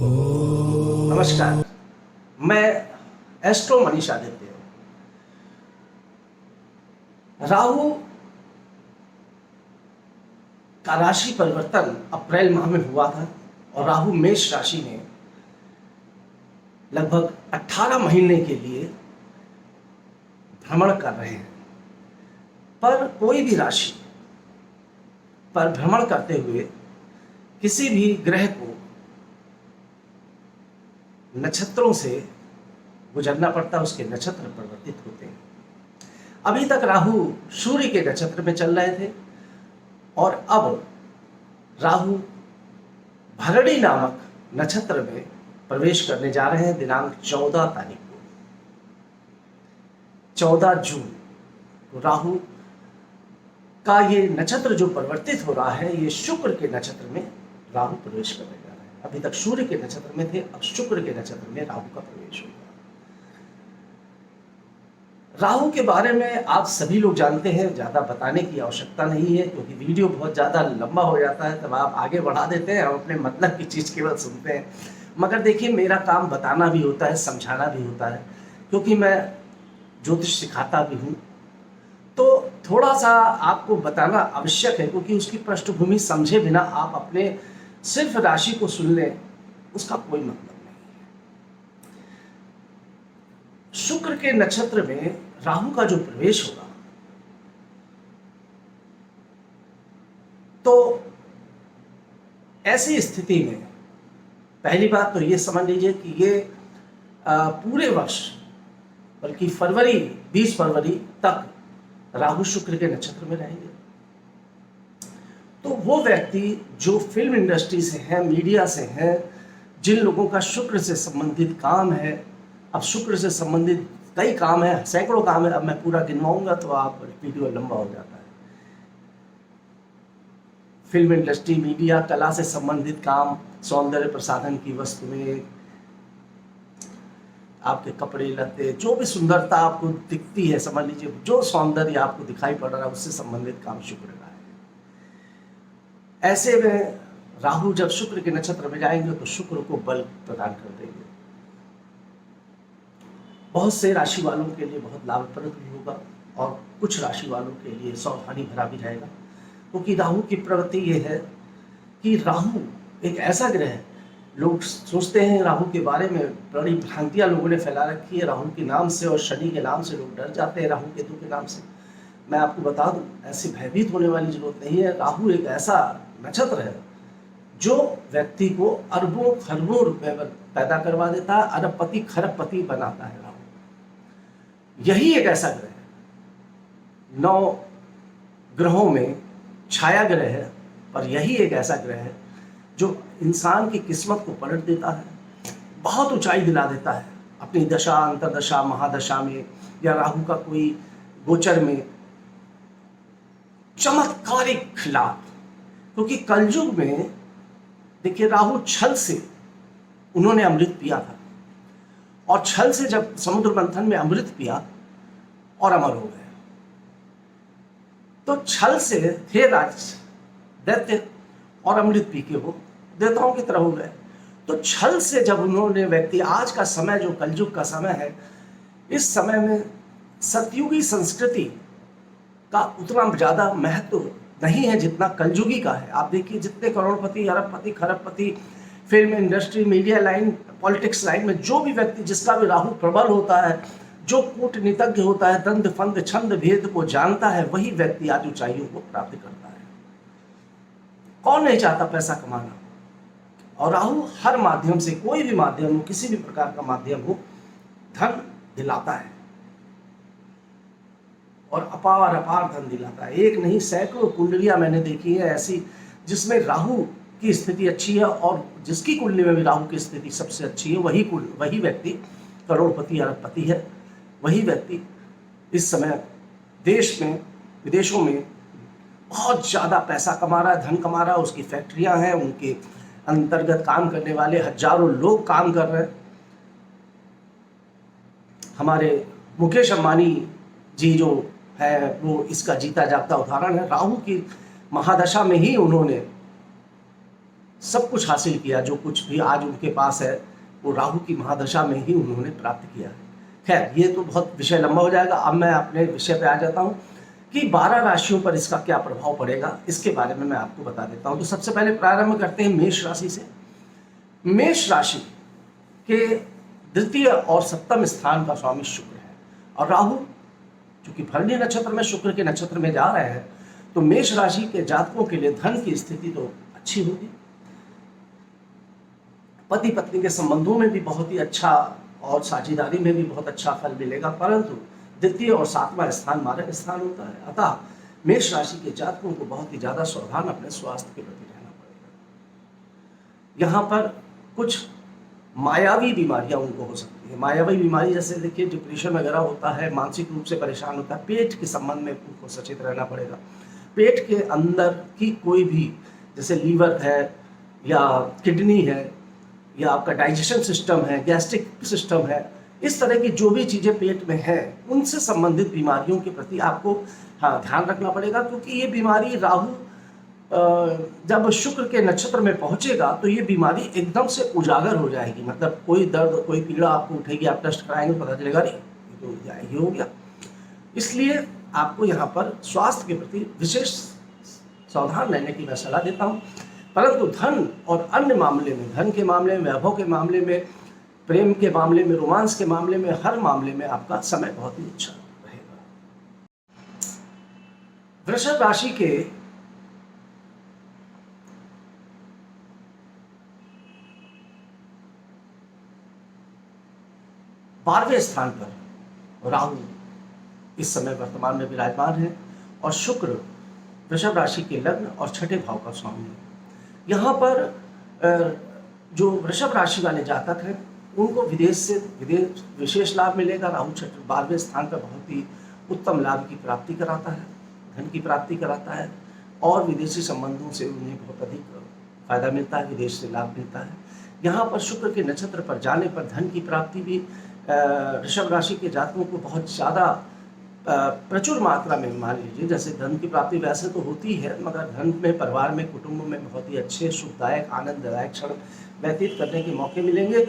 नमस्कार, मैं एस्ट्रो मनीष आदित्य हूँ। राहु का राशि परिवर्तन अप्रैल माह में हुआ था और राहु मेष राशि में लगभग 18 महीने के लिए भ्रमण कर रहे हैं। पर कोई भी राशि पर भ्रमण करते हुए किसी भी ग्रह को नक्षत्रों से गुजरना पड़ता है, उसके नक्षत्र परिवर्तित होते हैं। अभी तक राहु सूर्य के नक्षत्र में चल रहे थे और अब राहु भरणी नामक नक्षत्र में प्रवेश करने जा रहे हैं दिनांक 14 तारीख को, 14 जून तो राहु का ये नक्षत्र जो परिवर्तित हो रहा है, ये शुक्र के नक्षत्र में राहु प्रवेश करने जा रहा है। अभी तक सूर्य के नक्षत्र में थे, अब शुक्र के नक्षत्र में राहु का प्रवेश होगा। राहु के बारे में आप सभी लोग जानते हैं, ज्यादा बताने की आवश्यकता नहीं है क्योंकि वीडियो बहुत ज्यादा लंबा हो जाता है, तब आप आगे बढ़ा देते हैं, हम अपने मतलब की चीज केवल सुनते हैं। मगर देखिए, मेरा काम बताना भी होता है, समझाना भी होता है, क्योंकि मैं ज्योतिष सिखाता भी हूँ, तो थोड़ा सा आपको बताना आवश्यक है, क्योंकि उसकी पृष्ठभूमि समझे बिना आप अपने सिर्फ राशि को सुन लें, उसका कोई मतलब नहीं है। शुक्र के नक्षत्र में राहु का जो प्रवेश होगा, तो ऐसी स्थिति में पहली बात तो ये समझ लीजिए कि ये पूरे वर्ष, बल्कि 20 फरवरी तक राहु शुक्र के नक्षत्र में रहेंगे। तो वो व्यक्ति जो फिल्म इंडस्ट्री से हैं, मीडिया से हैं, जिन लोगों का शुक्र से संबंधित काम है, अब शुक्र से संबंधित कई काम है, सैकड़ों काम है, अब मैं पूरा गिनवाऊंगा तो आप वीडियो लंबा हो जाता है। फिल्म इंडस्ट्री, मीडिया, कला से संबंधित काम, सौंदर्य प्रसाधन की वस्तुएं, आपके कपड़े लत्ते, जो भी सुंदरता आपको दिखती है, समझ लीजिए जो सौंदर्य आपको दिखाई पड़ रहा है, उससे संबंधित काम शुक्र का है। ऐसे में राहु जब शुक्र के नक्षत्र में जाएंगे तो शुक्र को बल प्रदान कर देंगे। बहुत से राशि वालों के लिए बहुत लाभप्रद भी होगा और कुछ राशि वालों के लिए सावधानी भरा भी रहेगा, क्योंकि राहु की प्रवृत्ति ये है कि राहु एक ऐसा ग्रह है, लोग सोचते हैं राहु के बारे में, बड़ी भ्रांतियां लोगों ने फैला रखी है राहु के नाम से, और शनि के नाम से लोग डर जाते हैं, राहु केतु के नाम से। मैं आपको बता दूं, ऐसे भयभीत होने वाली जरूरत नहीं है। राहु एक ऐसा नक्षत्र है जो व्यक्ति को अरबों खरबों रुपए पैदा करवा देता है, अरबपति खरबपति बनाता है। राहु यही एक ऐसा ग्रह है, 9 ग्रहों में छाया ग्रह है, पर यही एक ऐसा ग्रह है जो इंसान की किस्मत को पलट देता है, बहुत ऊंचाई दिला देता है अपनी दशा, अंतरदशा, महादशा में, या राहु का कोई गोचर में चमत्कारिक लाभ। क्योंकि कलयुग में देखिए, राहु छल से उन्होंने अमृत पिया था, और छल से जब समुद्र मंथन में अमृत पिया और अमर हो गए, तो छल से थे राज दैत्य और अमृत पी के वो देवताओं की तरह हो गए। तो छल से जब उन्होंने व्यक्ति, आज का समय जो कलयुग का समय है, इस समय में सतयुगी संस्कृति का उतना ज्यादा महत्व नहीं है जितना कलयुगी का है। आप देखिए, जितने करोड़पति, अरबपति, खरबपति, film industry, media line, politics line में जो भी व्यक्ति, जिसका भी राहु प्रबल होता है, जो कूटनीतिज्ञ होता है, दंड फंद छंद भेद को जानता है, वही व्यक्ति आज ऊंचाइयों को प्राप्त करता है। कौन नहीं चाहता पैसा कमाना? और राहु हर माध्यम से, कोई भी माध्यम हो, किसी भी प्रकार का माध्यम हो, धन दिलाता है और अपार अपार धन दिलाता है। एक नहीं, सैकड़ों कुंडलियां मैंने देखी है ऐसी जिसमें राहु की स्थिति अच्छी है, और जिसकी कुंडली में भी राहु की स्थिति सबसे अच्छी है, वही व्यक्ति करोड़पति, अरबपति है। वही व्यक्ति इस समय देश में, विदेशों में बहुत ज्यादा पैसा कमा रहा है, धन कमा रहा है। उसकी फैक्ट्रियां हैं, उनके अंतर्गत काम करने वाले हजारों लोग काम कर रहे हैं। हमारे मुकेश अंबानी जी जो है, वो इसका जीता जागता उदाहरण है। राहु की महादशा में ही उन्होंने सब कुछ हासिल किया, जो कुछ भी आज उनके पास है वो राहु की महादशा में ही उन्होंने प्राप्त किया है। खैर, ये तो बहुत विषय लंबा हो जाएगा। अब मैं अपने विषय पे आ जाता हूँ कि 12 राशियों पर इसका क्या प्रभाव पड़ेगा, इसके बारे में मैं आपको बता देता हूँ। तो सबसे पहले प्रारंभ करते हैं मेष राशि से। मेष राशि के द्वितीय और सप्तम स्थान का स्वामी शुक्र है, और राहु चूंकि भरणी नक्षत्र में शुक्र के नक्षत्र में जा रहे हैं, तो मेष राशि के जातकों के लिए धन की स्थिति तो अच्छी होगी, पति पत्नी के संबंधों में भी बहुत ही अच्छा और साझेदारी में भी बहुत अच्छा फल मिलेगा, परंतु द्वितीय और सातवां स्थान मारक स्थान होता है। अतः मेष राशि के जातकों को बहुत ही ज्यादा सावधान अपने स्वास्थ्य के प्रति रहना पड़ेगा। यहाँ पर कुछ मायावी बीमारियां उनको हो सकती है। मायावी बीमारी जैसे देखिए डिप्रेशन वगैरह होता है, मानसिक रूप से परेशान होता है। पेट के संबंध में उनको सचेत रहना पड़ेगा। पेट के अंदर की कोई भी, जैसे लीवर है या किडनी है या आपका डाइजेशन सिस्टम है, गैस्ट्रिक सिस्टम है, इस तरह की जो भी चीज़ें पेट में हैं उनसे संबंधित बीमारियों के प्रति आपको ध्यान रखना पड़ेगा, क्योंकि ये बीमारी राहु जब शुक्र के नक्षत्र में पहुंचेगा तो ये बीमारी एकदम से उजागर हो जाएगी। मतलब कोई दर्द, कोई पीड़ा आपको उठेगी, आप टेस्ट कराएंगे पता चलेगा अरे ये तो ये हो गया। इसलिए आपको यहाँ पर स्वास्थ्य के प्रति विशेष सावधान रहने की मैं सलाह देता हूँ। परंतु धन और अन्य मामले में, धन के मामले में, वैभव के मामले में, प्रेम के मामले में, रोमांस के मामले में, हर मामले में आपका समय बहुत ही अच्छा रहेगा। वृषभ राशि के बारहवें स्थान पर राहु इस समय वर्तमान में विराजमान है, और शुक्र वृषभ राशि के लग्न और छठे भाव का स्वामी है। यहाँ पर जो वृषभ राशि वाले जातक हैं उनको विदेश विशेष लाभ मिलेगा। राहु 12वें स्थान पर बहुत ही उत्तम लाभ की प्राप्ति कराता है, धन की प्राप्ति कराता है, और विदेशी संबंधों से उन्हें बहुत अधिक फायदा मिलता है, विदेश से लाभ मिलता है। यहाँ पर शुक्र के नक्षत्र पर जाने पर धन की प्राप्ति भी वृषभ राशि के जातकों को बहुत ज़्यादा प्रचुर मात्रा में, मान लीजिए जैसे धन की प्राप्ति वैसे तो होती है, मगर धन में, परिवार में, कुटुंब में बहुत ही अच्छे, सुखदायक, आनंददायक क्षण व्यतीत करने के मौके मिलेंगे।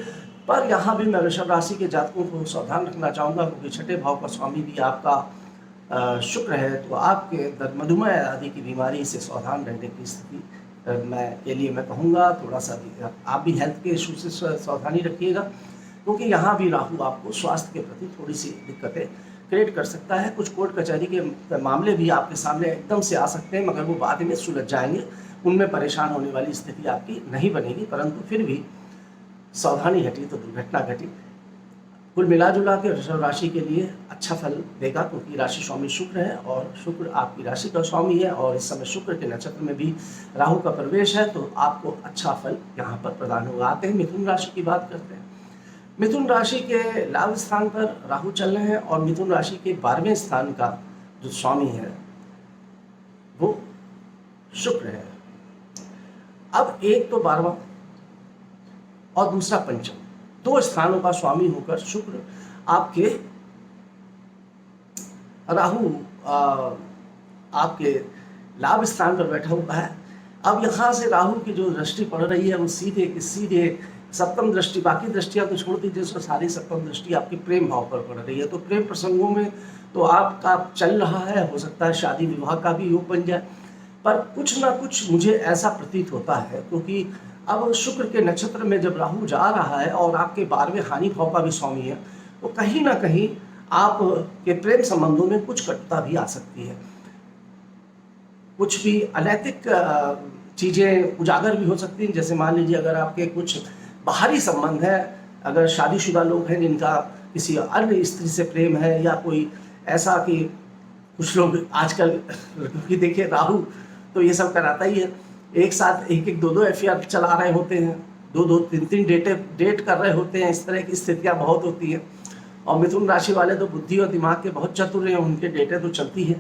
पर यहाँ भी मैं वृषभ राशि के जातकों को सावधान रखना चाहूँगा, क्योंकि छठे भाव का स्वामी भी आपका शुक्र है, तो आपके मधुमेह आदि की बीमारी से सावधान रहने की स्थिति मैं कहूँगा। थोड़ा सा आप भी हेल्थ के इशू से सावधानी रखिएगा, क्योंकि यहाँ भी राहु आपको स्वास्थ्य के प्रति थोड़ी सी दिक्कतें क्रिएट कर सकता है। कुछ कोर्ट कचहरी के मामले भी आपके सामने एकदम से आ सकते हैं, मगर वो बाद में सुलझ जाएंगे, उनमें परेशान होने वाली स्थिति आपकी नहीं बनेगी। परंतु फिर भी सावधानी घटी तो दुर्घटना घटी। कुल मिला जुला के वृषभ राशि के लिए अच्छा फल देगा, क्योंकि राशि स्वामी शुक्र है और शुक्र आपकी राशि का स्वामी है, और इस समय शुक्र के नक्षत्र में भी राहु का प्रवेश है, तो आपको अच्छा फल यहाँ पर प्रदान होगा। आते हैं मिथुन राशि की बात करते हैं। मिथुन राशि के लाभ स्थान पर राहु चल रहे हैं, और मिथुन राशि के 12वें स्थान का जो स्वामी है वो शुक्र है। अब एक तो 12वां और दूसरा पंचम, दो स्थानों का स्वामी होकर शुक्र आपके राहु आपके लाभ स्थान पर बैठा हुआ है। अब यहाँ से राहु की जो दृष्टि पड़ रही है वो सीधे सप्तम दृष्टि, बाकी दृष्टियां तो छोड़ दीजिए, उसको सारी सप्तम दृष्टि आपके प्रेम भाव पर पड़ रही है। तो प्रेम प्रसंगों में तो आपका चल रहा है, हो सकता है शादी विवाह का भी योग बन जाए, पर कुछ ना कुछ मुझे ऐसा प्रतीत होता है, क्योंकि अब शुक्र के नक्षत्र में जब राहु जा रहा है और आपके 12वें हानि भाव का भी स्वामी है, तो कहीं ना कहीं आपके प्रेम संबंधों में कुछ कटुता भी आ सकती है, कुछ भी अनैतिक चीज़ें उजागर भी हो सकती हैं। जैसे मान लीजिए अगर आपके कुछ बाहरी संबंध है, अगर शादीशुदा लोग हैं जिनका किसी अन्य स्त्री से प्रेम है, या कोई ऐसा कि कुछ लोग आजकल, क्योंकि देखिए राहु तो ये सब कराता ही है, एक साथ एक दो अफेयर चला रहे होते हैं, दो तीन डेट कर रहे होते हैं, इस तरह की स्थितियां बहुत होती हैं। और मिथुन राशि वाले तो बुद्धि और दिमाग के बहुत चतुर हैं, उनके डेटें तो चलती हैं।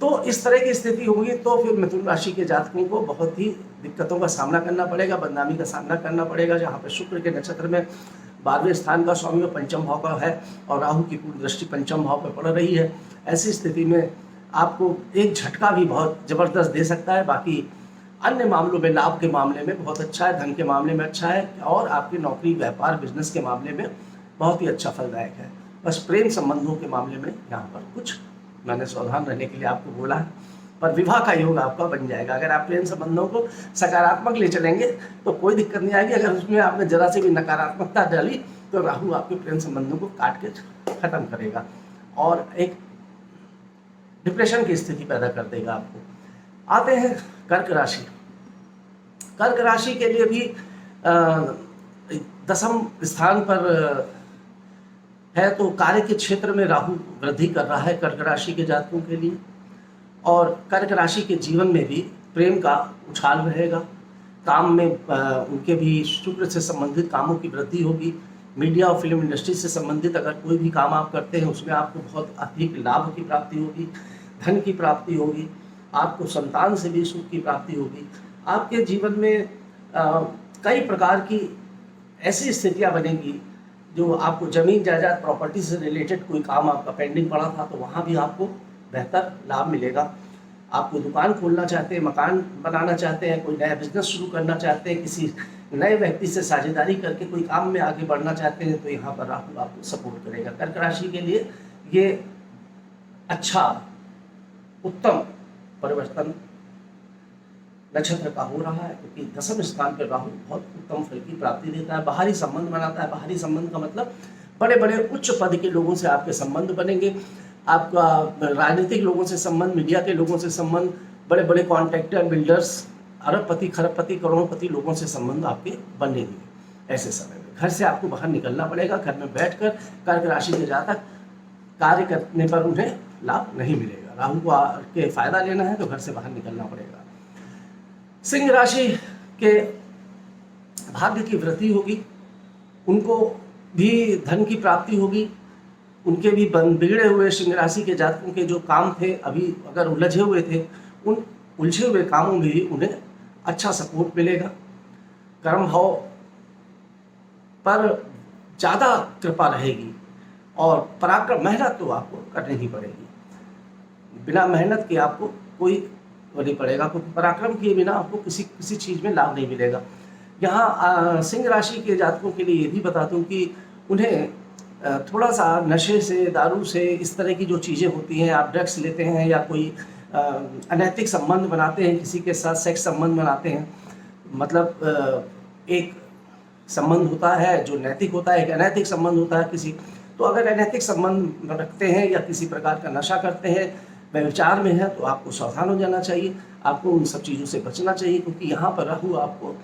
तो इस तरह की स्थिति होगी तो फिर मिथुन राशि के जातकों को बहुत ही दिक्कतों का सामना करना पड़ेगा, बदनामी का सामना करना पड़ेगा। जहाँ पर शुक्र के नक्षत्र में 12वें स्थान का स्वामी पंचम भाव का है, और राहु की पूरी दृष्टि पंचम भाव पर पड़ रही है। ऐसी स्थिति में आपको एक झटका भी बहुत जबरदस्त दे सकता है। बाकी अन्य मामलों में, लाभ के मामले में बहुत अच्छा है, धन के मामले में अच्छा है, और आपके नौकरी, व्यापार, बिजनेस के मामले में बहुत ही अच्छा फलदायक है। बस प्रेम संबंधों के मामले में यहाँ पर कुछ मैंने सावधान रहने के लिए आपको बोला है, पर विवाह का योग आपका बन जाएगा। अगर आप प्रेम संबंधों को सकारात्मक ले चलेंगे तो कोई दिक्कत नहीं आएगी। अगर उसमें आपने जरा से भी नकारात्मकता डाली तो राहु आपके प्रेम संबंधों को काट के खत्म करेगा और एक डिप्रेशन की स्थिति पैदा कर देगा आपको। आते हैं कर्क राशि। कर्क राशि के लिए भी दसम स्थान पर है, तो कार्य के क्षेत्र में राहु वृद्धि कर रहा है कर्क राशि के जातकों के लिए, और कर्क राशि के जीवन में भी प्रेम का उछाल रहेगा। काम में उनके भी शुक्र से संबंधित कामों की वृद्धि होगी। मीडिया और फिल्म इंडस्ट्री से संबंधित अगर कोई भी काम आप करते हैं उसमें आपको बहुत अधिक लाभ की प्राप्ति होगी, धन की प्राप्ति होगी, आपको संतान से भी सुख की प्राप्ति होगी। आपके जीवन में कई प्रकार की ऐसी स्थितियां बनेंगी जो आपको जमीन जायदाद प्रॉपर्टी से रिलेटेड कोई काम आपका पेंडिंग पड़ा था तो वहाँ भी आपको बेहतर लाभ मिलेगा। आप कोई दुकान खोलना चाहते हैं, मकान बनाना चाहते हैं, कोई नया बिजनेस शुरू करना चाहते हैं, किसी नए व्यक्ति से साझेदारी करके कोई काम में आगे बढ़ना चाहते हैं, तो यहाँ पर राहु आपको सपोर्ट करेगा। कर्क राशि के लिए ये अच्छा उत्तम परिवर्तन नक्षत्र का हो रहा है, क्योंकि दसम स्थान पर राहु बहुत उत्तम फल की प्राप्ति देता है। बाहरी संबंध बनाता है। बाहरी संबंध का मतलब बड़े बड़े उच्च पद के लोगों से आपके संबंध बनेंगे। आपका राजनीतिक लोगों से संबंध, मीडिया के लोगों से संबंध, बड़े बड़े कॉन्ट्रैक्टर, बिल्डर्स, अरबपति, खरबपति, करोड़पति लोगों से संबंध आपके बनेंगे। ऐसे समय में घर से आपको बाहर निकलना पड़ेगा। घर में बैठकर कर्क राशि के जातक कार्य करने पर उन्हें लाभ नहीं मिलेगा। राहु को के फायदा लेना है तो घर से बाहर निकलना पड़ेगा। सिंह राशि के भाग्य की वृद्धि होगी, उनको भी धन की प्राप्ति होगी। उनके भी बिगड़े हुए सिंह राशि के जातकों के जो काम थे, अभी अगर उलझे हुए थे, उन उलझे हुए कामों में भी उन्हें अच्छा सपोर्ट मिलेगा। कर्म भाव पर ज़्यादा कृपा रहेगी और पराक्रम, मेहनत तो आपको करनी ही पड़ेगी। बिना मेहनत के आपको कोई नहीं पड़ेगा, क्योंकि पराक्रम किए बिना आपको किसी चीज़ में लाभ नहीं मिलेगा। यहाँ सिंह राशि के जातकों के लिए ये भी बता दूँ कि उन्हें थोड़ा सा नशे से, दारू से, इस तरह की जो चीज़ें होती हैं, आप ड्रग्स लेते हैं या कोई अनैतिक संबंध बनाते हैं, किसी के साथ सेक्स संबंध बनाते हैं, मतलब एक संबंध होता है जो नैतिक होता है, एक अनैतिक संबंध होता है किसी। तो अगर अनैतिक संबंध रखते हैं या किसी प्रकार का नशा करते हैं, व्यभिचार में है, तो आपको सावधान हो जाना चाहिए। आपको उन सब चीज़ों से बचना चाहिए, क्योंकि यहाँ पर राहु आपको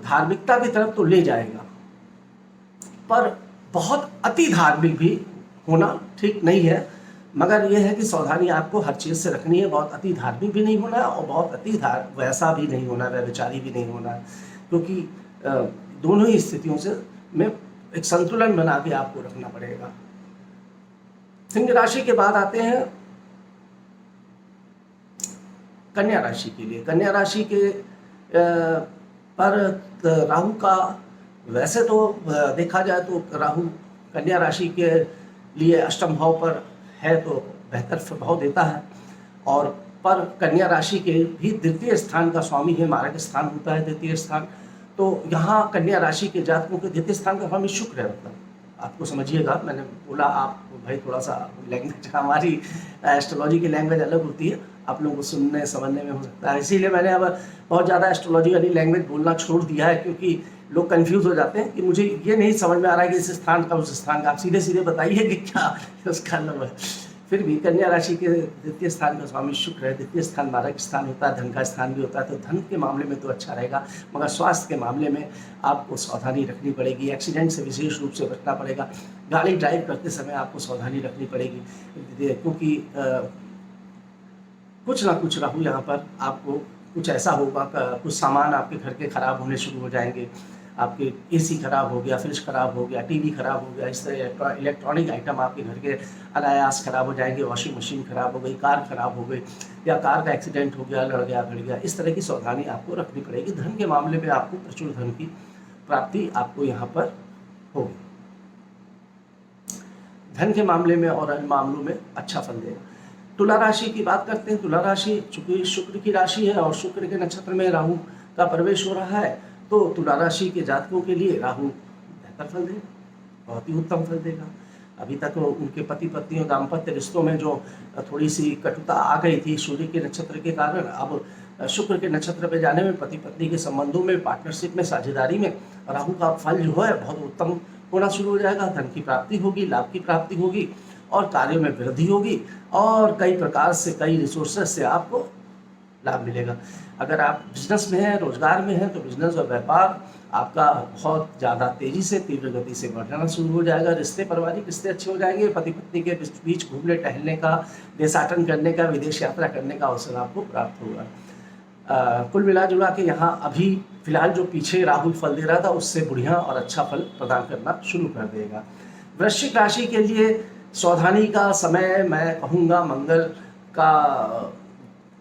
धार्मिकता की तरफ तो ले जाएगा, पर बहुत अति धार्मिक भी होना ठीक नहीं है। मगर यह है कि सावधानी आपको हर चीज़ से रखनी है। बहुत अति धार्मिक भी नहीं होना और बहुत अति वैसा भी नहीं होना, व्यभिचारी भी नहीं होना, क्योंकि दोनों ही स्थितियों से में एक संतुलन बना के आपको रखना पड़ेगा। सिंह राशि के बाद आते हैं कन्या राशि के लिए। कन्या राशि के पर राहु का, वैसे तो देखा जाए तो राहु कन्या राशि के लिए अष्टम भाव पर है तो बेहतर प्रभाव देता है, और पर कन्या राशि के भी द्वितीय स्थान का स्वामी है, मारक स्थान होता है द्वितीय स्थान। तो यहाँ कन्या राशि के जातकों के द्वितीय स्थान का स्वामी शुक्र है। मतलब आपको समझिएगा, मैंने बोला आप भाई थोड़ा सा लैंग्वेज, हमारी एस्ट्रोलॉजी की लैंग्वेज अलग होती है, आप लोगों को सुनने समझने में हो सकता है, इसीलिए मैंने अब बहुत ज़्यादा एस्ट्रोलॉजी वाली लैंग्वेज बोलना छोड़ दिया है, क्योंकि लोग कंफ्यूज हो जाते हैं कि मुझे ये नहीं समझ में आ रहा है कि इस स्थान का उस स्थान का, आप सीधे सीधे बताइए कि क्या उसका मतलब है। फिर भी कन्या राशि के द्वितीय स्थान का स्वामी शुक्र है। द्वितीय स्थान मारक स्थान होता है, धन का स्थान भी होता है, तो धन के मामले में तो अच्छा रहेगा, मगर स्वास्थ्य के मामले में आपको सावधानी रखनी पड़ेगी। एक्सीडेंट से विशेष रूप से बचना पड़ेगा। गाड़ी ड्राइव करते समय आपको सावधानी रखनी पड़ेगी, क्योंकि कुछ ना कुछ राहु यहाँ पर आपको कुछ ऐसा होगा, कुछ सामान आपके घर के ख़राब होने शुरू हो जाएंगे। आपके एसी खराब हो गया, फ्रिज खराब हो गया, टीवी खराब हो गया, इस तरह इलेक्ट्रॉनिक आइटम आपके घर के अनायास खराब हो जाएंगे। वॉशिंग मशीन खराब हो गई, कार खराब हो गई, या कार का एक्सीडेंट हो गया, लड़ गया, घड़ गया, इस तरह की सावधानी आपको रखनी पड़ेगी। धन के मामले में आपको प्रचुर धन की प्राप्ति आपको यहाँ पर होगी। धन के मामले में और अन्य मामलों में अच्छा फल देगा। तुला राशि की बात करते हैं। तुला राशि चूंकि शुक्र की राशि है और शुक्र के नक्षत्र में राहु का प्रवेश हो रहा है, तो तुला राशि के जातकों के लिए राहु बेहतर फल देगा, बहुत ही उत्तम फल देगा। अभी तक उनके पति पत्नी और दाम्पत्य रिश्तों में जो थोड़ी सी कटुता आ गई थी सूर्य के नक्षत्र के कारण, अब शुक्र के नक्षत्र पे जाने में पति पत्नी के संबंधों में, पार्टनरशिप में, साझेदारी में राहु का फल जो है बहुत उत्तम होना शुरू हो जाएगा। धन की प्राप्ति होगी, लाभ की प्राप्ति होगी और कार्यों में वृद्धि होगी और कई प्रकार से, कई रिसोर्सेस से आपको लाभ मिलेगा। अगर आप बिजनेस में हैं, रोजगार में हैं, तो बिजनेस और व्यापार आपका बहुत ज़्यादा तेजी से, तीव्र गति से बढ़ना शुरू हो जाएगा। रिश्ते, पारिवारिक रिश्ते अच्छे हो जाएंगे। पति पत्नी के बीच घूमने टहलने का, देशाटन करने का, विदेश यात्रा करने का अवसर आपको प्राप्त होगा। कुल मिला जुला के यहाँ अभी फिलहाल जो पीछे राहु फल दे रहा था उससे बढ़िया और अच्छा फल प्रदान करना शुरू कर देगा। वृश्चिक राशि के लिए सावधानी का समय मैं कहूँगा मंगल का।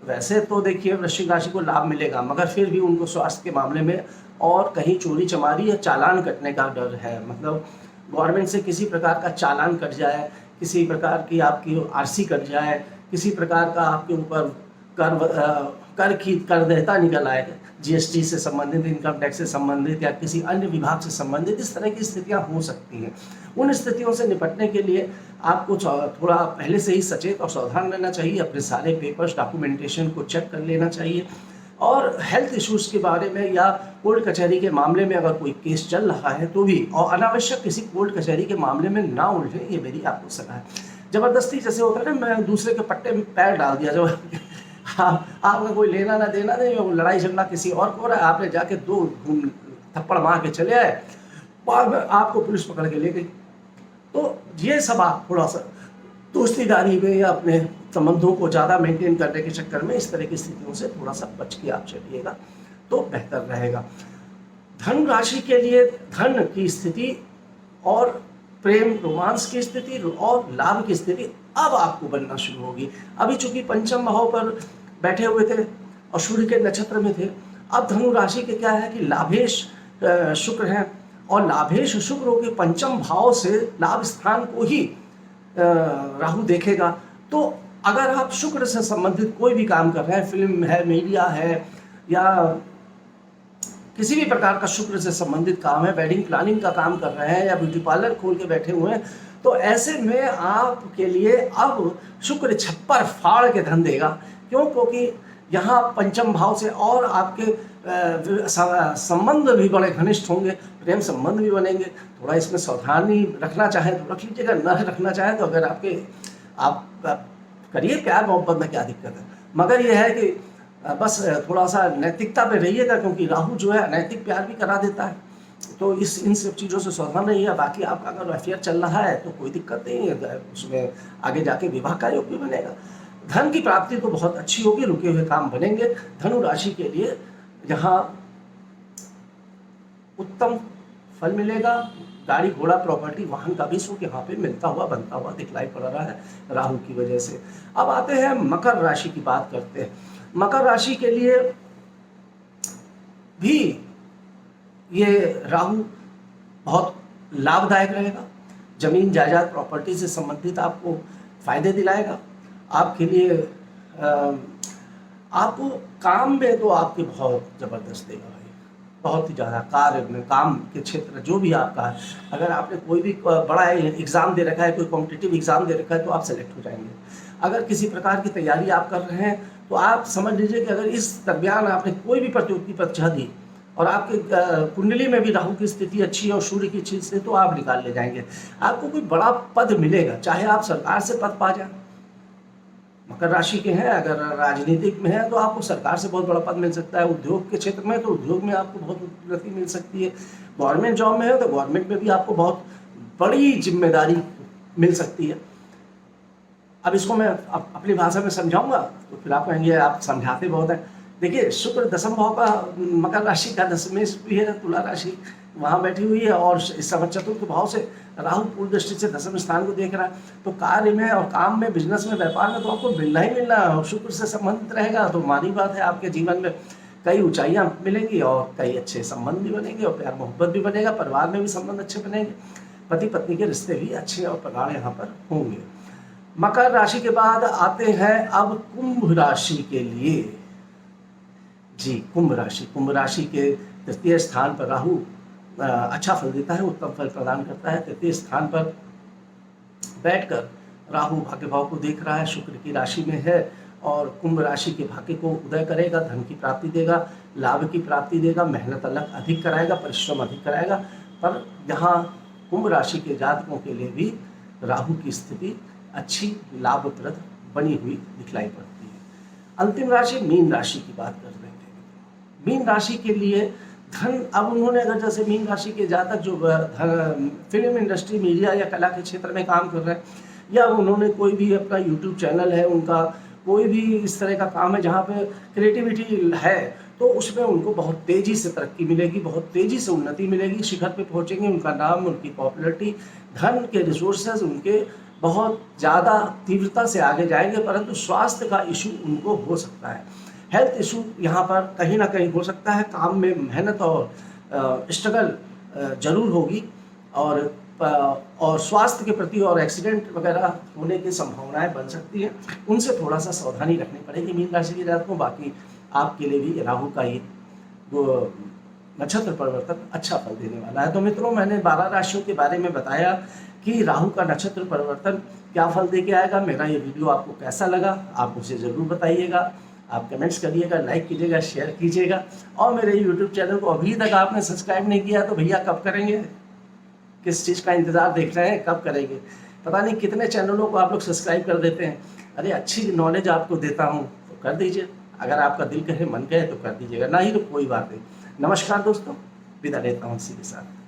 वैसे तो देखिए वृश्चिक राशि को लाभ मिलेगा, मगर फिर भी उनको स्वास्थ्य के मामले में और कहीं चोरी चमारी या चालान कटने का डर है। मतलब गवर्नमेंट से किसी प्रकार का चालान कट जाए, किसी प्रकार की आपकी आरसी कट जाए, किसी प्रकार का आपके ऊपर कर देयता निकल आए, जीएसटी से संबंधित, इनकम टैक्स से संबंधित या किसी अन्य विभाग से संबंधित, इस तरह की स्थितियां हो सकती हैं। उन स्थितियों से निपटने के लिए आपको थोड़ा पहले से ही सचेत और सावधान रहना चाहिए। अपने सारे पेपर्स, डॉक्यूमेंटेशन को चेक कर लेना चाहिए और हेल्थ इश्यूज़ के बारे में या कोर्ट कचहरी के मामले में अगर कोई केस चल रहा है तो भी, और अनावश्यक किसी कोर्ट कचहरी के मामले में ना उलझे, ये मेरी आपको सलाह है। ज़बरदस्ती जैसे होता है ना, मैं दूसरे के पट्टे में पैर डाल दिया, जो आपका कोई लेना ना देना नहीं, वो लड़ाई झगड़ा किसी और को हो रहा है, आपने जाके 2 थप्पड़ मार के चले आए, बाद में आपको पुलिस पकड़ के ले गई। तो ये सब आप थोड़ा सा दोस्तीदारी में या अपने संबंधों को ज़्यादा मेंटेन करने के चक्कर में इस तरह की स्थितियों से थोड़ा सा बच के आप चलिएगा तो बेहतर रहेगा। धन राशि के लिए धन की स्थिति और प्रेम, रोमांस की स्थिति और लाभ की स्थिति अब आपको बनना शुरू होगी। अभी चूंकि पंचम भाव पर बैठे हुए थे और सूर्य के नक्षत्र में थे, अब धनु राशि के क्या है कि लाभेश शुक्र हैं और लाभेश शुक्र के पंचम भाव से लाभ स्थान को ही राहु देखेगा। तो अगर आप शुक्र से संबंधित कोई भी काम कर रहे हैं, फिल्म है, मीडिया है या किसी भी प्रकार का शुक्र से संबंधित काम है, वेडिंग प्लानिंग का काम कर रहे हैं या ब्यूटी पार्लर खोल के बैठे हुए हैं, तो ऐसे में आपके लिए अब शुक्र छप्पर फाड़ के धन देगा। क्यों? क्योंकि यहाँ पंचम भाव से और आपके संबंध भी बड़े घनिष्ठ होंगे, प्रेम संबंध भी बनेंगे। थोड़ा इसमें सावधानी रखना चाहे तो रख लीजिएगा, न रखना चाहे तो अगर आप करिए, प्यार मोहब्बत में क्या दिक्कत है, मगर यह है कि बस थोड़ा सा नैतिकता पे रहिएगा, क्योंकि राहु जो है अनैतिक प्यार भी करा देता है। तो इन सब चीज़ों से सावधान रहिए। बाकी आपका अगर अफेयर चल रहा है तो कोई दिक्कत नहीं है, उसमें आगे जाके विवाह का योग भी बनेगा। धन की प्राप्ति तो बहुत अच्छी होगी, रुके हुए काम बनेंगे। धनु राशि के लिए यहाँ उत्तम फल मिलेगा। गाड़ी घोड़ा प्रॉपर्टी वाहन का भी सुख यहाँ पे मिलता हुआ बनता हुआ दिखलाई पड़ रहा है राहु की वजह से। अब आते हैं मकर राशि की बात करते हैं। मकर राशि के लिए भी ये राहु बहुत लाभदायक रहेगा। जमीन जायदाद प्रॉपर्टी से संबंधित आपको फायदे दिलाएगा। आपके लिए आपको काम में तो आपके बहुत जबरदस्त देगा भाई, बहुत ही ज़्यादा। कार्य में, काम के क्षेत्र जो भी आपका है, अगर आपने कोई भी बड़ा एग्ज़ाम दे रखा है, कोई कॉम्पिटिटिव एग्ज़ाम दे रखा है, तो आप सेलेक्ट हो जाएंगे। अगर किसी प्रकार की तैयारी आप कर रहे हैं तो आप समझ लीजिए कि अगर इस दरमियान आपने कोई भी प्रतियोगिता परीक्षा दी और आपके कुंडली में भी राहु की स्थिति अच्छी है और सूर्य की अच्छी स्थिति, तो आप निकाल ले जाएंगे। आपको कोई बड़ा पद मिलेगा, चाहे आप सरकार से पद पा जाए। मकर राशि के हैं, अगर राजनीतिक में है तो आपको सरकार से बहुत बड़ा पद मिल सकता है। उद्योग के क्षेत्र में तो उद्योग में आपको बहुत उन्नति मिल सकती है। गवर्नमेंट जॉब में है तो गवर्नमेंट में भी आपको बहुत बड़ी जिम्मेदारी मिल सकती है। अब इसको मैं अपनी भाषा में समझाऊंगा तो फिर आप कहेंगे आप समझाते बहुत हैं। देखिए, शुक्र दशम भाव का, मकर राशि का दशमेश भी है, तुला राशि वहाँ बैठी हुई है और इस समय चतुर्थ भाव से राहु पूर्ण दृष्टि से दशम स्थान को देख रहा है। तो कार्य में और काम में, बिजनेस में, व्यापार में तो आपको मिलना ही मिलना है और शुक्र से संबंधित रहेगा। तो मानी बात है, आपके जीवन में कई ऊंचाइयाँ मिलेंगी और कई अच्छे संबंध भी बनेंगे और प्यार मोहब्बत भी बनेगा। परिवार में भी संबंध अच्छे बनेंगे, पति पत्नी के रिश्ते भी अच्छे और प्रगाढ़ यहाँ पर होंगे। मकर राशि के बाद आते हैं अब कुंभ राशि के लिए। जी, कुंभ राशि के तृतीय स्थान पर राहु अच्छा फल देता है, उत्तम फल प्रदान करता है। तृतीय स्थान पर बैठकर राहु भाग्य भाव को देख रहा है, शुक्र की राशि में है और कुंभ राशि के भाग्य को उदय करेगा, धन की प्राप्ति देगा, लाभ की प्राप्ति देगा, मेहनत अधिक कराएगा, परिश्रम अधिक कराएगा। पर यहाँ कुंभ राशि के जातकों के लिए भी राहु की स्थिति अच्छी लाभप्रद बनी हुई दिखलाई पड़ती है। अंतिम राशि मीन राशि की बात कर रहे थे। मीन राशि के लिए धन, अब उन्होंने अगर जैसे मीन राशि के जातक जो फिल्म इंडस्ट्री, मीडिया या कला के क्षेत्र में काम कर रहे हैं, या उन्होंने कोई भी अपना यूट्यूब चैनल है, उनका कोई भी इस तरह का काम है जहाँ पे क्रिएटिविटी है, तो उसमें उनको बहुत तेज़ी से तरक्की मिलेगी, बहुत तेज़ी से उन्नति मिलेगी, शिखर पे पहुँचेंगे, उनका नाम, उनकी पॉपुलैरिटी, धन के रिसोर्सेज उनके बहुत ज़्यादा तीव्रता से आगे जाएंगे। परंतु स्वास्थ्य का इशू उनको हो सकता है, हेल्थ इशू यहाँ पर कहीं ना कहीं हो सकता है। काम में मेहनत और स्ट्रगल जरूर होगी और स्वास्थ्य के प्रति और एक्सीडेंट वगैरह होने की संभावनाएं बन सकती हैं, उनसे थोड़ा सा सावधानी रखनी पड़ेगी मीन राशि के जातकों। बाकी आपके लिए भी राहु का ये वो नक्षत्र परिवर्तन अच्छा फल देने वाला है। तो मित्रों, मैंने 12 राशियों के बारे में बताया कि राहु का नक्षत्र परिवर्तन क्या फल दे के आएगा। मेरा ये वीडियो आपको कैसा लगा आप मुझे ज़रूर बताइएगा, आप कमेंट्स करिएगा, लाइक कीजिएगा, शेयर कीजिएगा। और मेरे यूट्यूब चैनल को अभी तक आपने सब्सक्राइब नहीं किया तो भैया कब करेंगे, किस चीज़ का इंतज़ार देख रहे हैं, कब करेंगे? पता नहीं कितने चैनलों को आप लोग सब्सक्राइब कर देते हैं। अरे अच्छी नॉलेज आपको देता हूँ तो कर दीजिए, अगर आपका दिल कहे मन कहे तो कर दीजिएगा, ना ही तो कोई बात नहीं। नमस्कार दोस्तों, विदा लेता हूँ इसी के साथ।